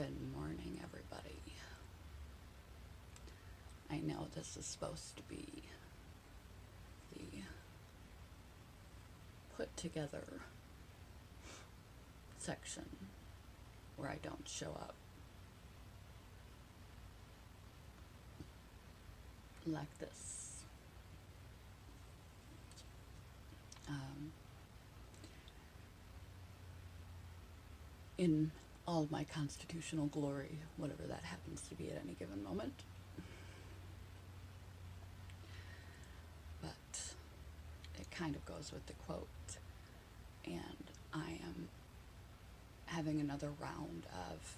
Good morning, everybody. I know this is supposed to be the put together section where I don't show up like this. In all my constitutional glory, whatever that happens to be at any given moment. But it kind of goes with the quote, and I am having another round of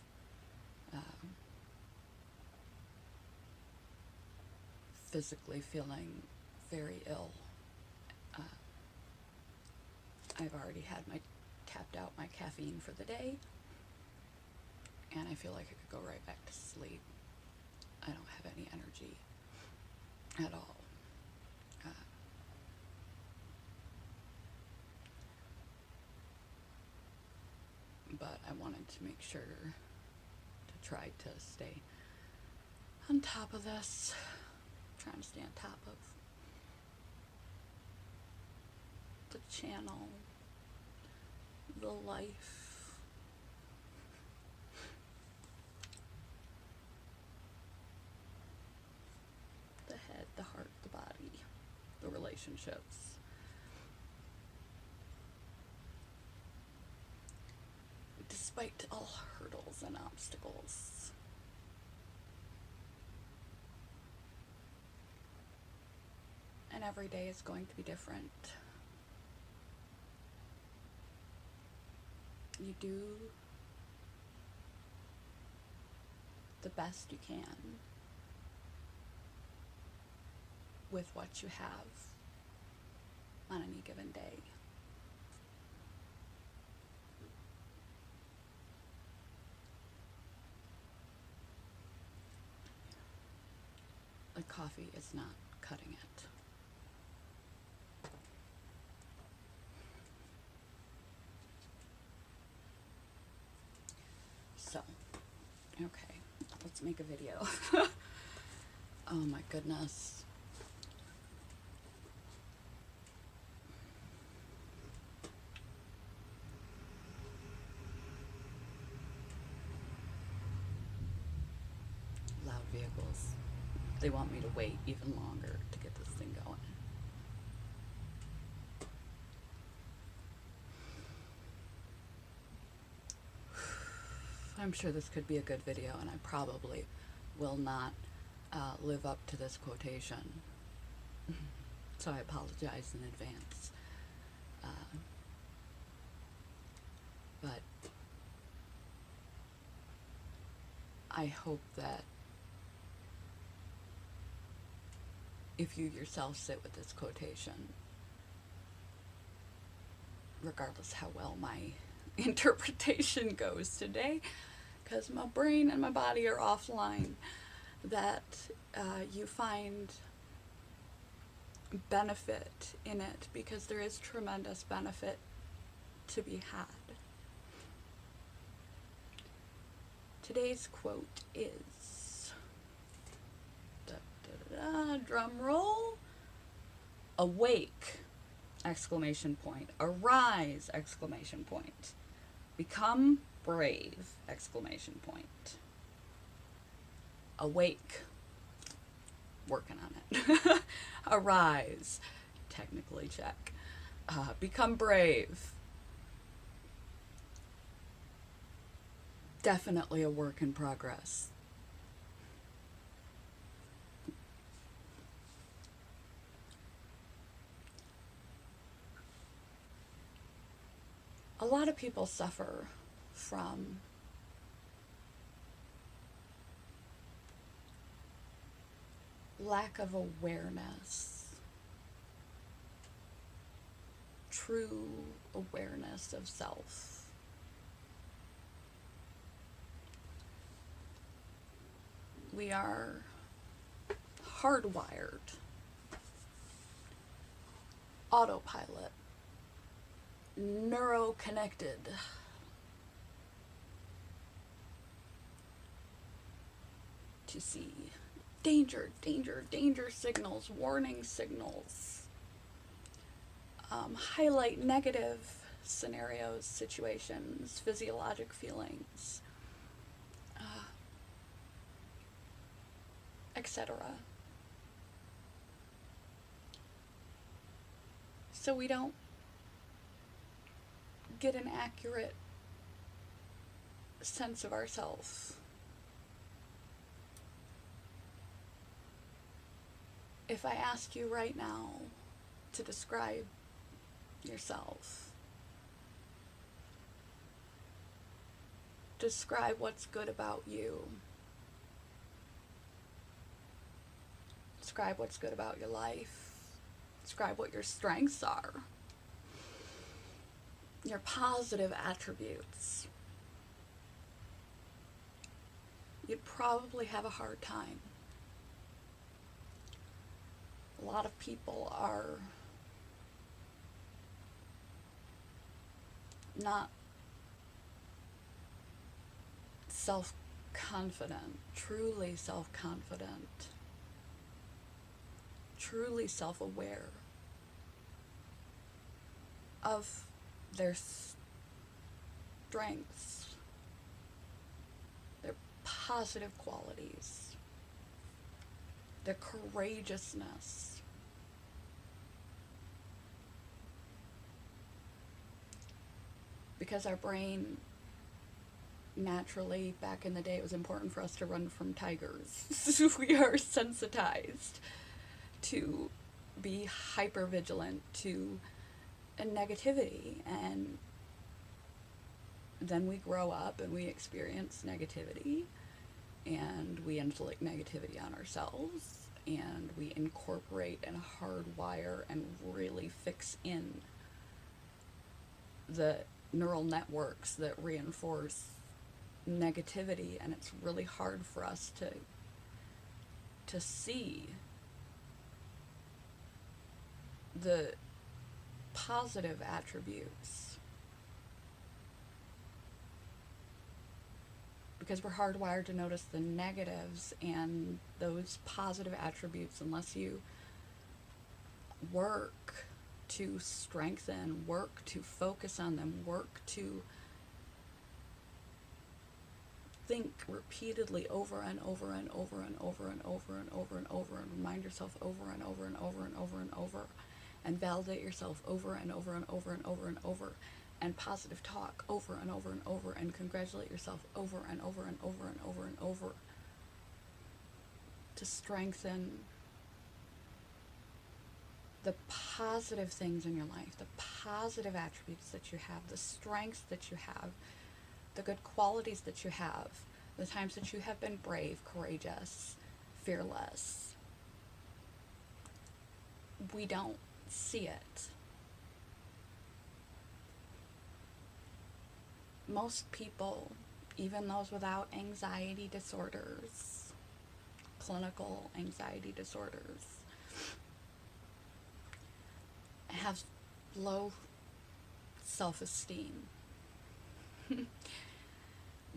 physically feeling very ill. I've already had tapped out my caffeine for the day, and I feel like I could go right back to sleep. I don't have any energy at all. But I wanted to make sure to try to stay on top of this. I'm trying to stay on top of the channel, the life, the head, the heart, the body, the relationships. Despite all hurdles and obstacles. And every day is going to be different. You do the best you can with what you have on any given day. The coffee is not cutting it. So, okay, let's make a video. Oh my goodness. Loud vehicles. They want me to wait even longer to get this thing going. I'm sure this could be a good video, and I probably will not live up to this quotation. So I apologize in advance. But I hope that if you yourself sit with this quotation, regardless how well my interpretation goes today, because my brain and my body are offline, that you find benefit in it, because there is tremendous benefit to be had. Today's quote is, drum roll, awake, exclamation point, arise, exclamation point, become brave, exclamation point, awake, working on it, arise, technically check, become brave, definitely a work in progress. A lot of people suffer from lack of awareness, true awareness of self. We are hardwired, autopilot, neuro-connected to see danger, danger, danger signals, warning signals, highlight negative scenarios, situations, physiologic feelings, etc. So we don't get an accurate sense of ourselves. If I ask you right now to describe yourself, describe what's good about you, describe what's good about your life, describe what your strengths are, your positive attributes, you'd probably have a hard time. A lot of people are not self-confident, truly self-confident, truly self-aware of their strengths, their positive qualities, their courageousness. Because our brain, naturally, back in the day, it was important for us to run from tigers. So we are sensitized to be hyper vigilant to negativity, and then we grow up and we experience negativity, and we inflict negativity on ourselves, and we incorporate and hardwire and really fix in the neural networks that reinforce negativity, and it's really hard for us to see the positive attributes, because we're hardwired to notice the negatives, and those positive attributes, unless you work to strengthen, work to focus on them, work to think repeatedly over and over and over and over and over and over and over, and remind yourself over and over and over and over and over, and validate yourself over and over and over and over and over, and positive talk over and over and over, and congratulate yourself over and over and over and over and over, to strengthen the positive things in your life, the positive attributes that you have, the strengths that you have, the good qualities that you have, the times that you have been brave, courageous, fearless. We don't see it. Most people, even those without anxiety disorders, clinical anxiety disorders, have low self-esteem.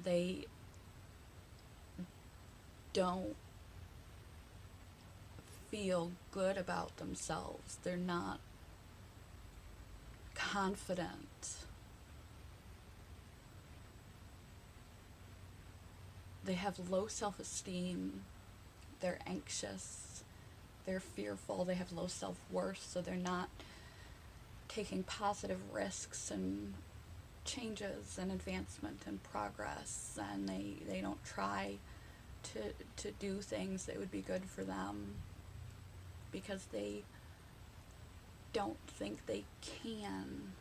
They don't feel good about themselves. They're not confident. They have low self-esteem. They're anxious. They're fearful. They have low self-worth, so they're not taking positive risks and changes and advancement and progress, and they don't try to do things that would be good for them because they don't think they can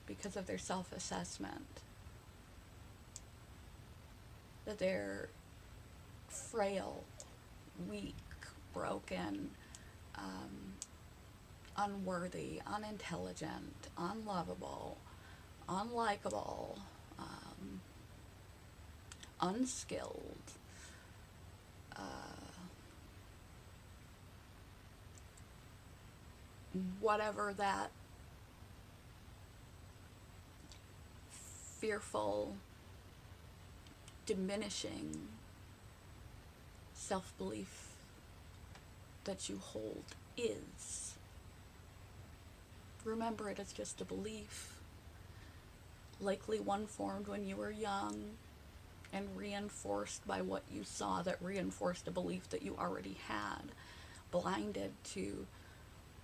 because of their self-assessment, that they're frail, weak, broken, unworthy, unintelligent, unlovable, unlikable, unskilled, whatever that fearful, diminishing self-belief that you hold is. Remember, it is just a belief, likely one formed when you were young and reinforced by what you saw that reinforced a belief that you already had, blinded to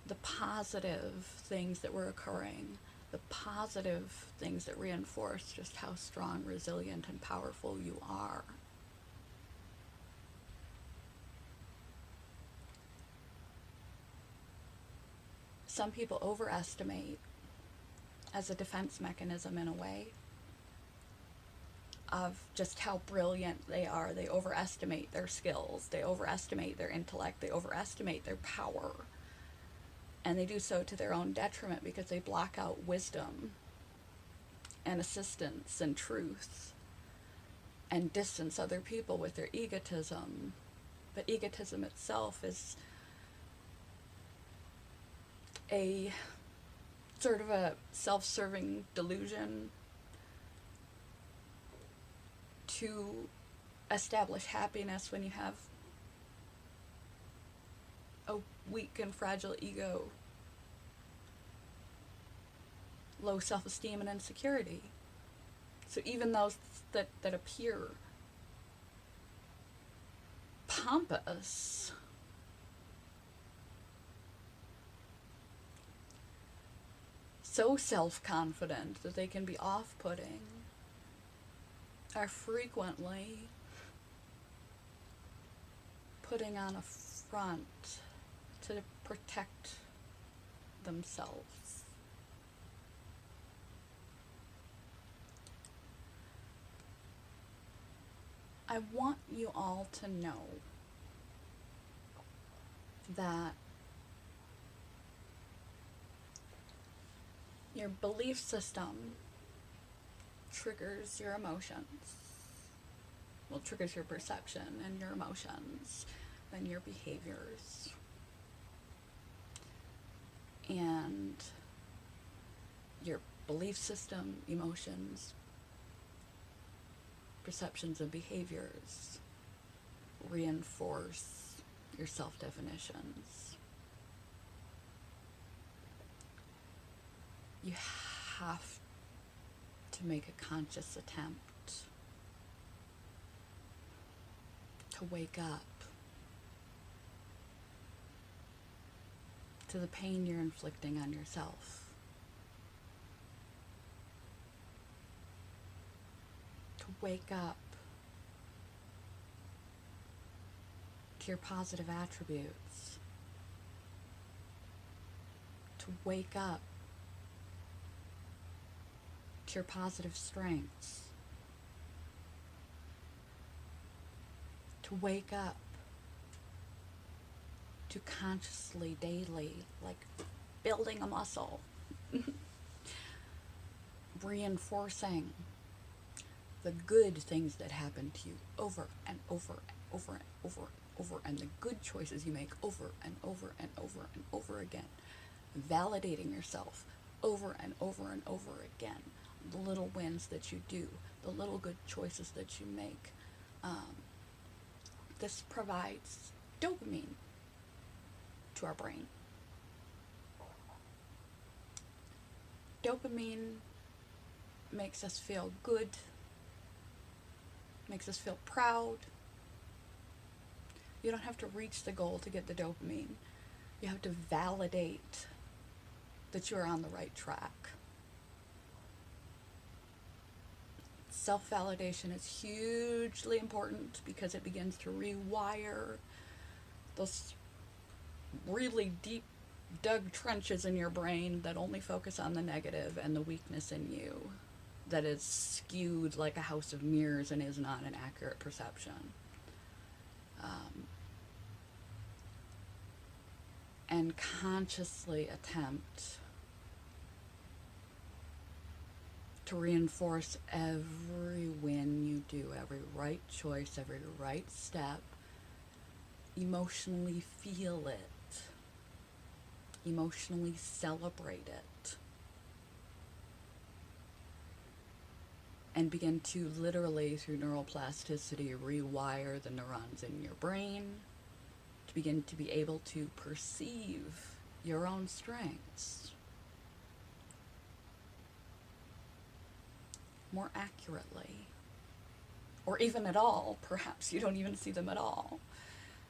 the positive things that were occurring, the positive things that reinforced just how strong, resilient, and powerful you are. Some people overestimate, as a defense mechanism in a way, of just how brilliant they are. They overestimate their skills, they overestimate their intellect, they overestimate their power. And they do so to their own detriment because they block out wisdom and assistance and truth and distance other people with their egotism. But egotism itself is a sort of a self-serving delusion to establish happiness when you have a weak and fragile ego, low self-esteem and insecurity. So even those that appear pompous, so self-confident that they can be off-putting, are frequently putting on a front to protect themselves. I want you all to know that your belief system triggers your emotions. Well, triggers your perception and your emotions and your behaviors. And your belief system, emotions, perceptions, and behaviors reinforce your self-definitions. You have to make a conscious attempt to wake up to the pain you're inflicting on yourself. To wake up to your positive attributes. To wake up to your positive strengths. To wake up to consciously, daily, like building a muscle, reinforcing the good things that happen to you over and over and over and over and over, and the good choices you make over and over and over and over again, validating yourself over and over and over again, the little wins that you do, the little good choices that you make. This provides dopamine to our brain. Dopamine makes us feel good, makes us feel proud. You don't have to reach the goal to get the dopamine. You have to validate that you are on the right track. Self-validation is hugely important because it begins to rewire those really deep dug trenches in your brain that only focus on the negative and the weakness in you, that is skewed like a house of mirrors and is not an accurate perception. And consciously attempt to reinforce every win you do, every right choice, every right step. Emotionally feel it. Emotionally celebrate it. and begin to literally, through neuroplasticity, rewire the neurons in your brain to begin to be able to perceive your own strengths more accurately, or even at all. Perhaps you don't even see them at all,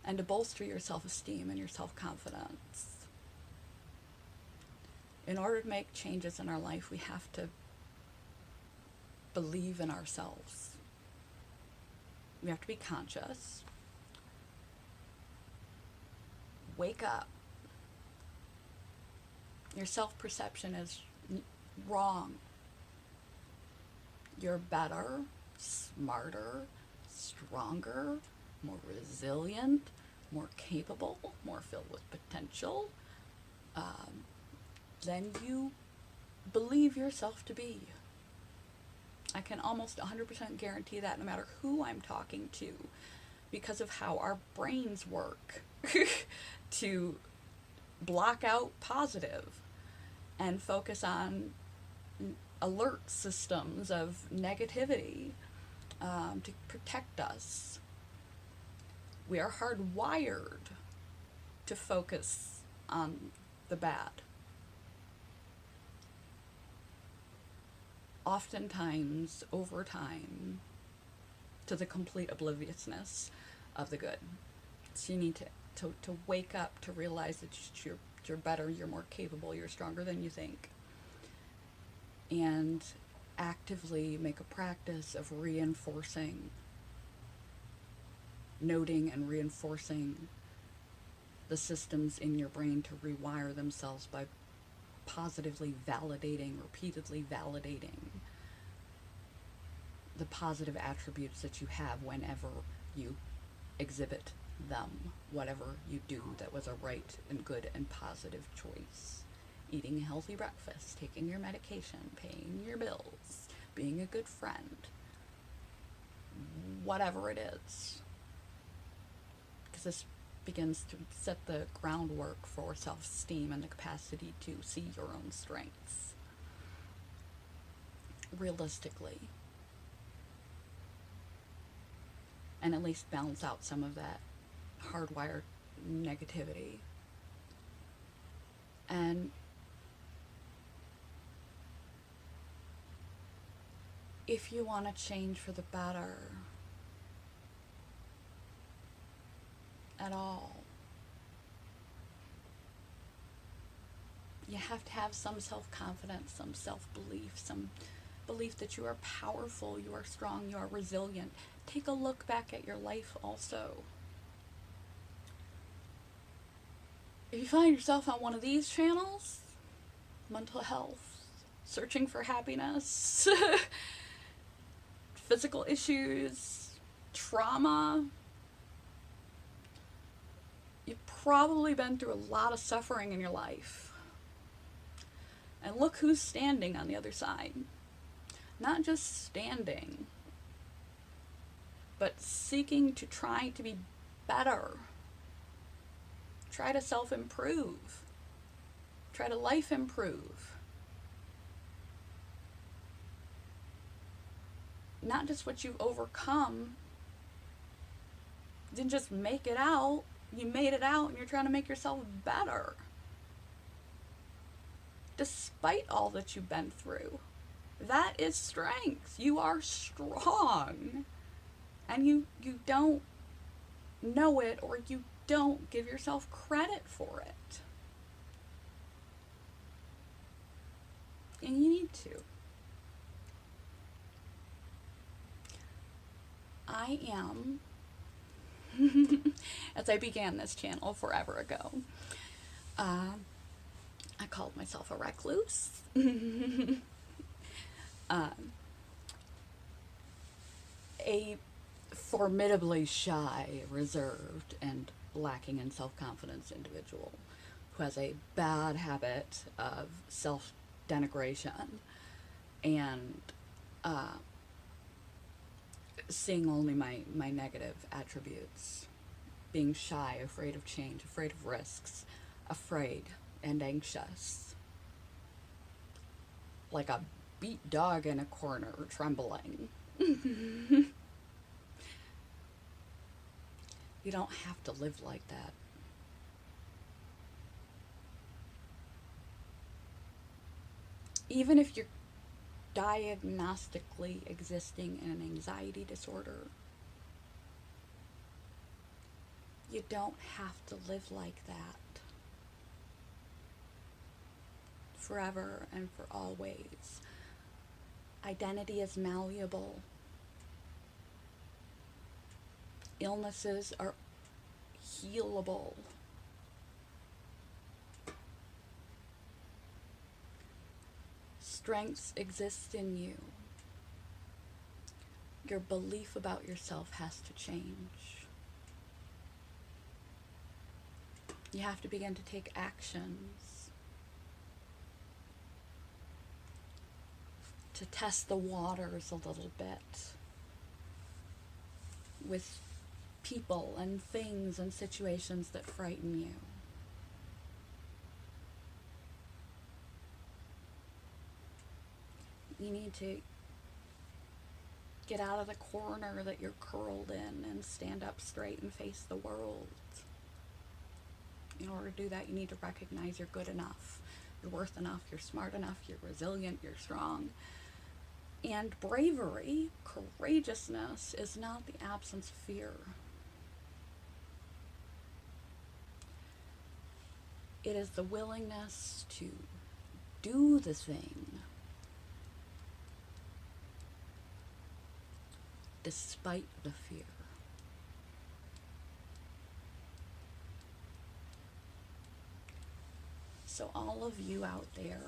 and to bolster your self-esteem and your self-confidence. In order to make changes in our life, we have to believe in ourselves. We have to be conscious. Wake up. Your self-perception is wrong. You're better, smarter, stronger, more resilient, more capable, more filled with potential than you believe yourself to be. I can almost 100% guarantee that, no matter who I'm talking to, because of how our brains work to block out positive and focus on alert systems of negativity to protect us. We are hardwired to focus on the bad. Oftentimes, over time, to the complete obliviousness of the good. So you need to wake up, to realize that you're better, you're more capable, you're stronger than you think. And actively make a practice of noting and reinforcing the systems in your brain to rewire themselves by positively validating, repeatedly validating the positive attributes that you have whenever you exhibit them, whatever you do that was a right and good and positive choice. Eating a healthy breakfast, taking your medication, paying your bills, being a good friend, whatever it is. Because this begins to set the groundwork for self-esteem and the capacity to see your own strengths realistically, and at least balance out some of that hardwired negativity. And if you want to change for the better at all, you have to have some self-confidence, some self-belief, some belief that you are powerful, you are strong, you are resilient. Take a look back at your life also. If you find yourself on one of these channels, mental health, searching for happiness, physical issues, trauma, you've probably been through a lot of suffering in your life. And look who's standing on the other side. Not just standing, but seeking to try to be better. Try to self-improve. Try to life improve. Not just what you've overcome. You didn't just make it out. You made it out and you're trying to make yourself better. Despite all that you've been through. That is strength. You are strong. And you don't know it, or you don't give yourself credit for it. And you need to. I am, as I began this channel forever ago, I called myself a recluse. A formidably shy, reserved, and lacking in self-confidence individual who has a bad habit of self-denigration and seeing only my negative attributes, being shy, afraid of change, afraid of risks, afraid and anxious, like a beat dog in a corner, trembling. You don't have to live like that. Even if you're diagnostically existing in an anxiety disorder, you don't have to live like that forever and for always. Identity is malleable. Illnesses are healable. Strengths exist in you. Your belief about yourself has to change. You have to begin to take actions to test the waters a little bit with people and things and situations that frighten you. You need to get out of the corner that you're curled in and stand up straight and face the world. In order to do that, you need to recognize you're good enough, you're worth enough, you're smart enough, you're resilient, you're strong. And bravery, courageousness, is not the absence of fear. It is the willingness to do the thing despite the fear. So all of you out there,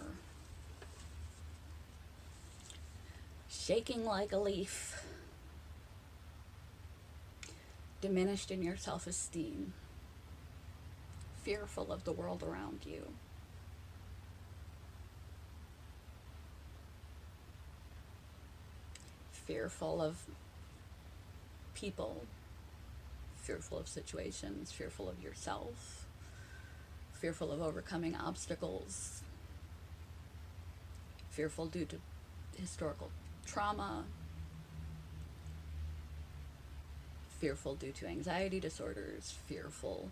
shaking like a leaf, diminished in your self-esteem, fearful of the world around you, fearful of people, fearful of situations, fearful of yourself, fearful of overcoming obstacles, fearful due to historical trauma, fearful due to anxiety disorders, fearful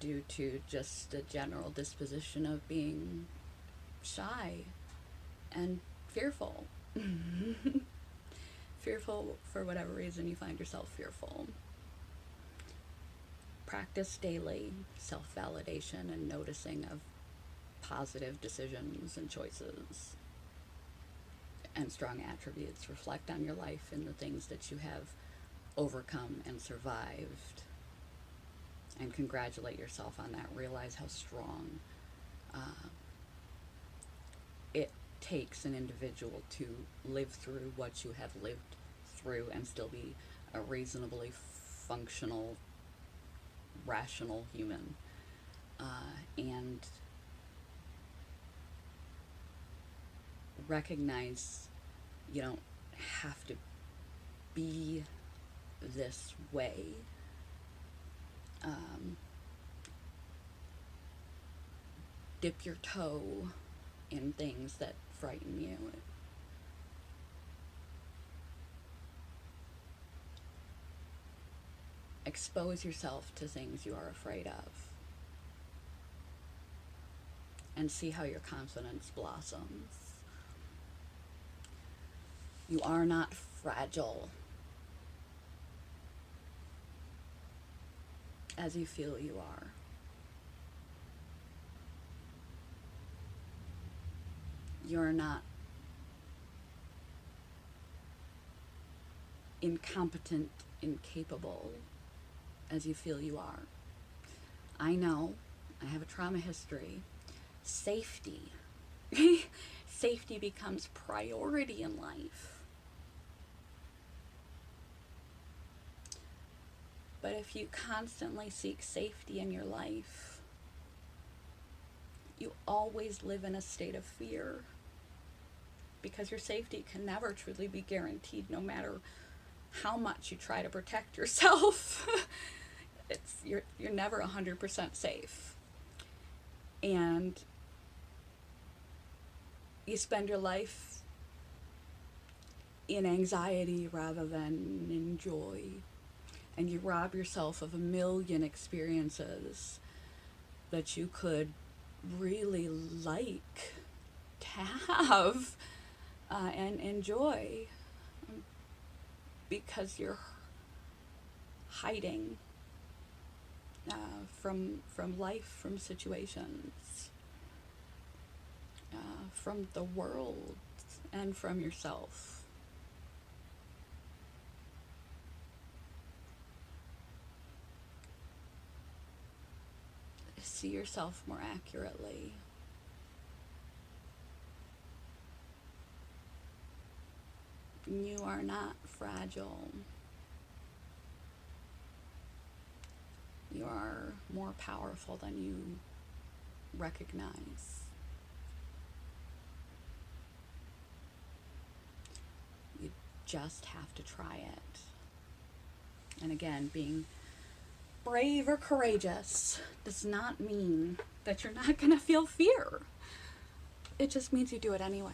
due to just a general disposition of being shy and fearful. Fearful for whatever reason you find yourself fearful. Practice daily self-validation and noticing of positive decisions and choices and strong attributes. Reflect on your life and the things that you have overcome and survived, and congratulate yourself on that. Realize how strong it takes an individual to live through what you have lived through and still be a reasonably functional, rational human. And recognize you don't have to be this way. Dip your toe in things that frighten you. Expose yourself to things you are afraid of, and see how your confidence blossoms. You are not fragile as you feel you are. You're not incompetent, incapable as you feel you are. I know, I have a trauma history. Safety. Safety becomes priority in life. But if you constantly seek safety in your life, you always live in a state of fear, because your safety can never truly be guaranteed, no matter how much you try to protect yourself. You're never 100% safe. And you spend your life in anxiety rather than in joy. And you rob yourself of a million experiences that you could really like to have and enjoy, because you're hiding from life, from situations, from the world, and from yourself. See yourself more accurately. You are not fragile. You are more powerful than you recognize. You just have to try it. And again, being brave or courageous does not mean that you're not going to feel fear. It just means you do it anyway.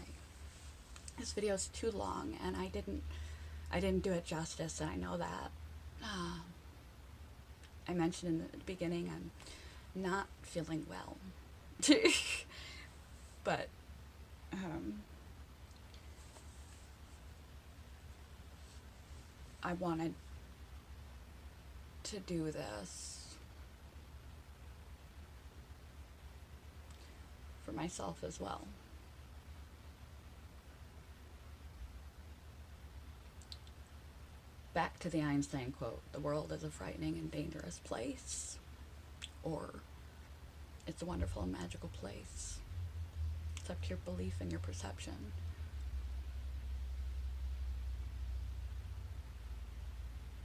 This video is too long, and I didn't do it justice, and I know that. I mentioned in the beginning I'm not feeling well. But I wanted to do this for myself as well. Back to the Einstein quote, the world is a frightening and dangerous place, or it's a wonderful and magical place. It's up to your belief and your perception.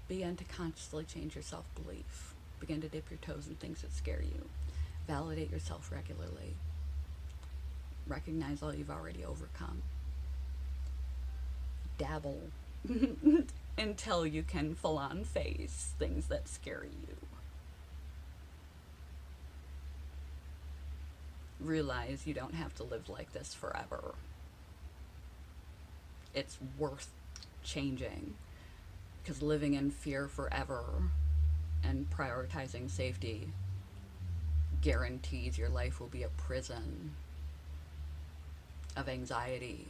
Begin to consciously change your self-belief. Begin to dip your toes in things that scare you. Validate yourself regularly. Recognize all you've already overcome. Dabble until you can full-on face things that scare you. Realize you don't have to live like this forever. It's worth changing, because living in fear forever and prioritizing safety guarantees your life will be a prison of anxiety,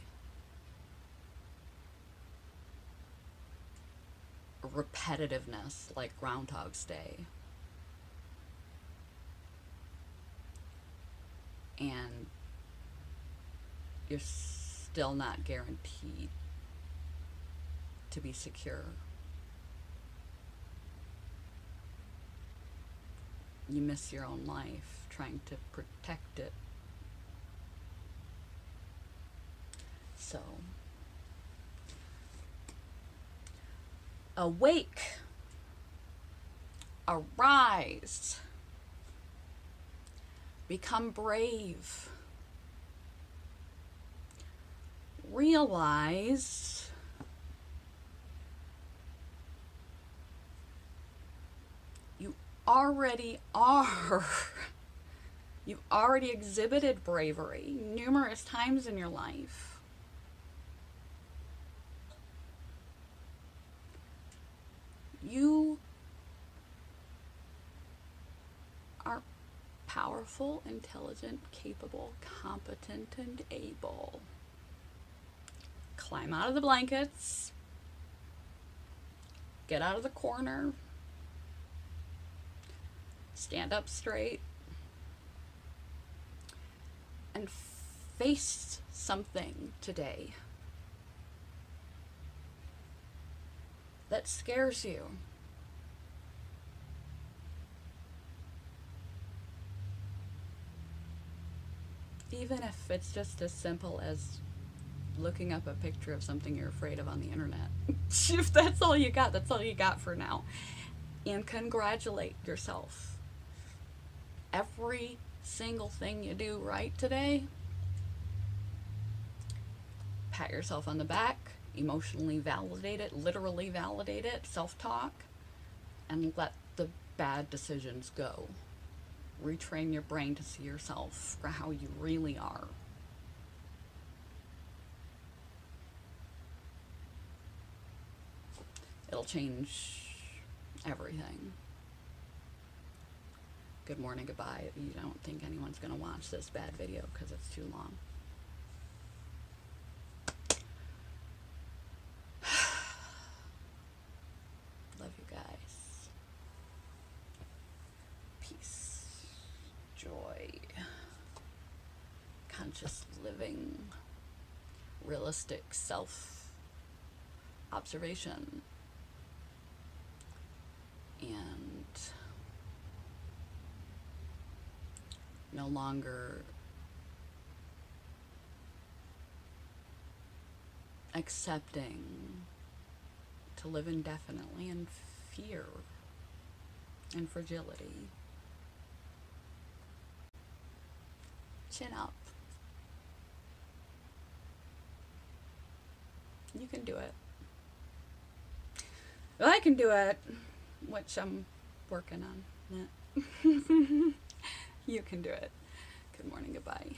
repetitiveness, like Groundhog's Day. And you're still not guaranteed to be secure. You miss your own life trying to protect it. So, awake, arise, become brave, realize you already are. You've already exhibited bravery numerous times in your life. You are powerful, intelligent, capable, competent, and able. Climb out of the blankets. Get out of the corner. Stand up straight. And face something today that scares you. Even if it's just as simple as looking up a picture of something you're afraid of on the internet. If that's all you got, that's all you got for now. And congratulate yourself. Every single thing you do right today, pat yourself on the back, emotionally validate it, literally validate it, self-talk, and let the bad decisions go. Retrain your brain to see yourself for how you really are. It'll change everything. Good morning, goodbye. You don't think anyone's going to watch this bad video because it's too long. Love you guys. Peace, joy, conscious living, realistic self-observation, and no longer accepting to live indefinitely in fear and fragility. Chin up. You can do it. Well, I can do it, which I'm working on. You can do it. Good morning, goodbye.